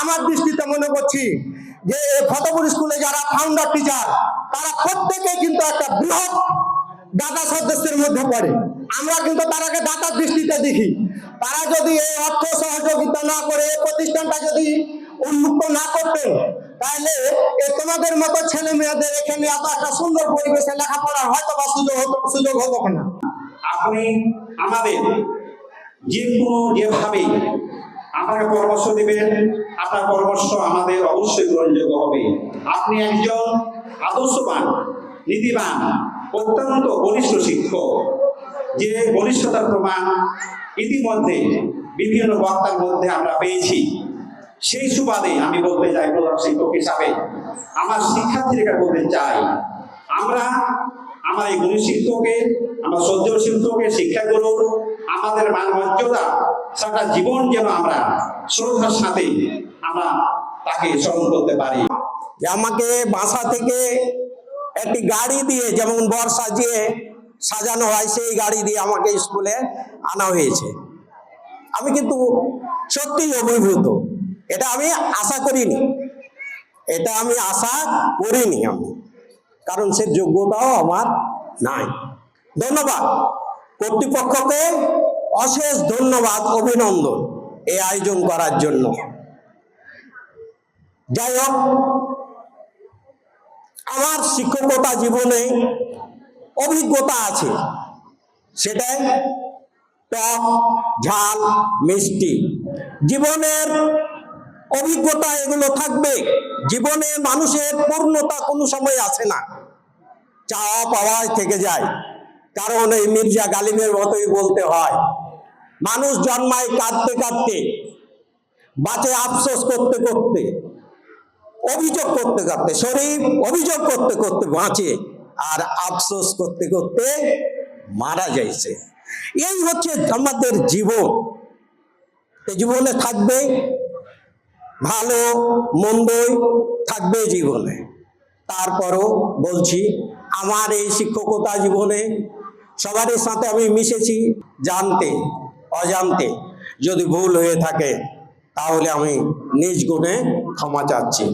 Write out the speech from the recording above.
আমার দৃষ্টিতে মনে করছি যে ফতেপুর স্কুলে যারা ফাউন্ডার টিচার তারা প্রত্যেকে কিন্তু একটা বৃহৎ দাতা সদস্যের মধ্যে পড়ে। আমরা কিন্তু তারাকে দাতার দৃষ্টিতে দেখি। তারা যদি এই অর্থ সহযোগিতা না করে এই প্রতিষ্ঠানটা যদি উন্মুক্ত না করতেন, তাহলে তোমাদের মতো ছেলে মেয়েদের এখানে এত একটা সুন্দর পরিবেশে লেখাপড়ার হয়তো বা সুযোগ হতো না। আপনি আমাদের যে কোনো যেভাবে আমাকে পরামর্শ দেবেন, আপনার পরামর্শ আমাদের অবশ্যই গ্রহণযোগ্য হবে। আপনি একজন আদর্শবান, নীতিবান, অত্যন্ত বলিষ্ঠ শিক্ষক, যে বলিষ্ঠতার প্রমাণ ইতিমধ্যে বিভিন্ন বক্তার মধ্যে আমরা পেয়েছি। সেই সুবাদে আমি বলতে চাই, প্রধান শিক্ষক হিসাবে আমার শিক্ষার্থীরা বলতে চাই, আমরা আমার এই গুণী শিক্ষককে, আমার শ্রদ্ধেয় শিক্ষককে শিক্ষা করুন, আমাদের মান মর্যাদা সারা জীবন যেন আমরা শ্রদ্ধার সাথে আমরা তাকে স্মরণ করতে পারি। আমাকে বাসা থেকে একটি গাড়ি দিয়ে, যেমন বর সাজিয়ে সাজানো হয়, সেই গাড়ি দিয়ে আমাকে স্কুলে আনা হয়েছে। আমি কিন্তু সত্যিই অভিভূত। এটা আমি আশা করিনি, আমি কারণ সে যোগ্যতাও আমার নাই। ধন্যবাদ কর্তৃপক্ষকে, অশেষ ধন্যবাদ, অভিনন্দন এই আয়োজন করার জন্য। যাই হোক, আমার শিক্ষকতা জীবনে অভিজ্ঞতা আছে, সেটাই টক ঝাল মিষ্টি। জীবনের অভিজ্ঞতা এগুলো থাকবে। জীবনে মানুষের পূর্ণতা কোনো সময় আসে না, চাওয়া পাওয়ায় থেকে যায়। কারণ এই মির্জা গালিবের মতোই বলতে হয়, মানুষ জন্মায় কাঁদতে কাঁদতে, বাঁচে আফসোস করতে করতে, অভিযোগ করতে করতে, শরীর অভিযোগ করতে করতে বাঁচে, আর আফসোস করতে করতে মারা যাইছে। এই হচ্ছে আমাদের জীবন। জীবনে থাকবে ভালো মন্দই থাকবে জীবনে। তারপরও বলছি, আমার এই শিক্ষকতা জীবনে সবারই সাথে আমি মিশেছি, জানতে অজান্তে যদি ভুল হয়ে থাকে তাহলে আমি নিজ গুণে ক্ষমা চাচ্ছি।